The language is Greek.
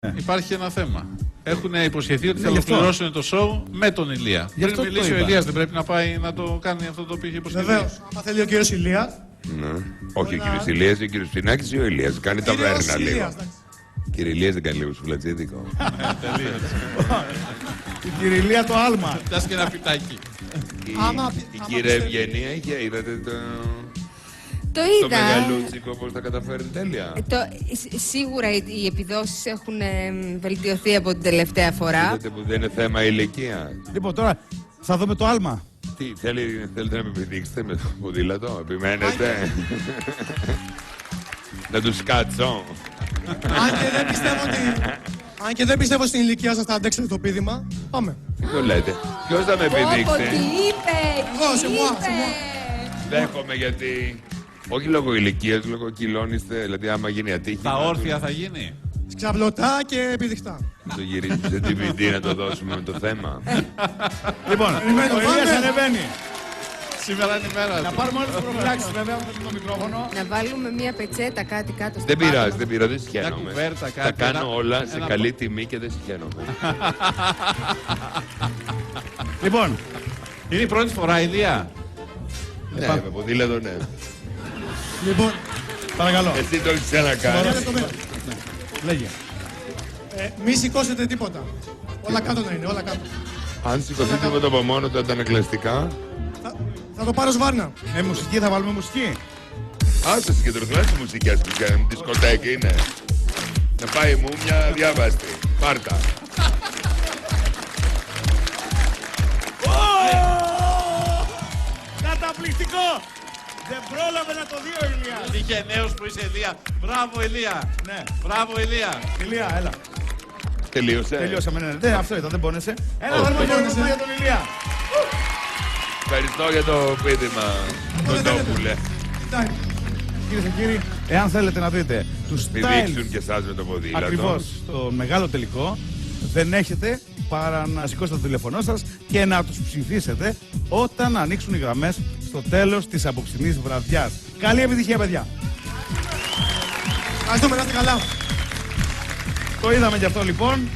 Υπάρχει ένα θέμα. Έχουν υποσχεθεί ότι θα ολοκληρώσουν το show με τον Ηλία. Πριν μιλήσει ο Ηλίας, δεν πρέπει να πάει να το κάνει αυτό το οποίο είχε υποσχεθεί? Βεβαίως. Άμα θέλει ο κύριος Ηλίας. Ναι. Όχι ο κύριος Ηλίας, ο κύριος Ψινάκης ή ο Ηλίας. Κάνει ταβέρνα λίγο. Κύριε Ηλίας δεν κάνει λίγο σουφλατζίδικο? Η Κυριλία το άλμα. Φτάσει και ένα πιτάκι. Η κυρία Ευγενία είχε, είδατε Το το είδα. μεγαλούτσικο πώς τα καταφέρει τέλεια? Σίγουρα οι επιδόσεις έχουν βελτιωθεί από την τελευταία φορά. Είδατε που δεν είναι θέμα ηλικία? Λοιπόν, τώρα θα δούμε το άλμα. Τι, θέλετε να με επιδείξετε με το ποδήλατο, επιμένετε? Να τους κάτσω. Αν και δεν πιστεύω στην ηλικία σας θα αντέξετε το πείδημα, πάμε. Τι το λέτε? Ποιος θα με Πω, τι επιδείξει? είπε! Εγώ, σε moi. Δέχομαι γιατί. Όχι λόγω ηλικίας, λόγω κιλών είστε. Δηλαδή, άμα γίνει ατύχημα. Τα όρθια θα γίνει. Ξαβλωτά και επιδειχτά. Να το γυρίσουμε σε DVD να το δώσουμε με το θέμα. Λοιπόν, ο Ηλίας ανεβαίνει. Σήμερα είναι η μέρα Να του. πάρουμε όλες τις προφυλάξεις βέβαια με το μικρόφωνο. Να βάλουμε μια πετσέτα κάτι κάτω στο Δεν πάτωμα. πειράζει, δεν πειράζει, δεν συχαίνομαι. κουβέρτα, Τα κάτι, κάνω όλα σε ένα- καλή τιμή και δεν συχαίνομαι. Λοιπόν, Είναι η πρώτη φορά, Ηλία. Ναι, με ποδήλατο, ναι. λοιπόν, παρακαλώ. Εσύ το έχεις ξανακάνει. Λέγε. Μη σηκώσετε τίποτα. Όλα κάτω να είναι, όλα κάτω. Αν σηκωθεί τίποτα από μόνο του αντανακλαστικά, Θα το πάρω σβάρνα. Μουσική, θα βάλουμε μουσική. άσε συγκεντρωθούμε στη μουσική, ας πούμε, δισκοτέκη είναι. Να πάει μου μια διάβαστη. Πάρτα. Καταπληκτικό! Δεν πρόλαβε να το δει ο Ηλίας. Είχε νέος που είσαι, Ηλία. Μπράβο, Ηλία. Ναι. Μπράβο, Ηλία. Ηλία, έλα. Τελείωσε. Τελειώσαμε, ναι. Δεν, αυτό ήταν, δεν πόνεσαι. Έλα, Όχι. βάλουμε και για τον Ηλία. Ευχαριστώ για το πείδημα, Κοντόπουλε. Κυρίες και κύριοι, εάν θέλετε να δείτε τους Μη δείξουν και styles εσάς με το ποδήλατο. ακριβώς στο μεγάλο τελικό, δεν έχετε παρά να σηκώσετε το τηλέφωνό σας και να τους ψηφίσετε όταν ανοίξουν οι γραμμές στο τέλος της απόψινής βραδιάς. Καλή επιτυχία, παιδιά! Ευχαριστούμε, να είστε καλά! Το είδαμε κι αυτό λοιπόν.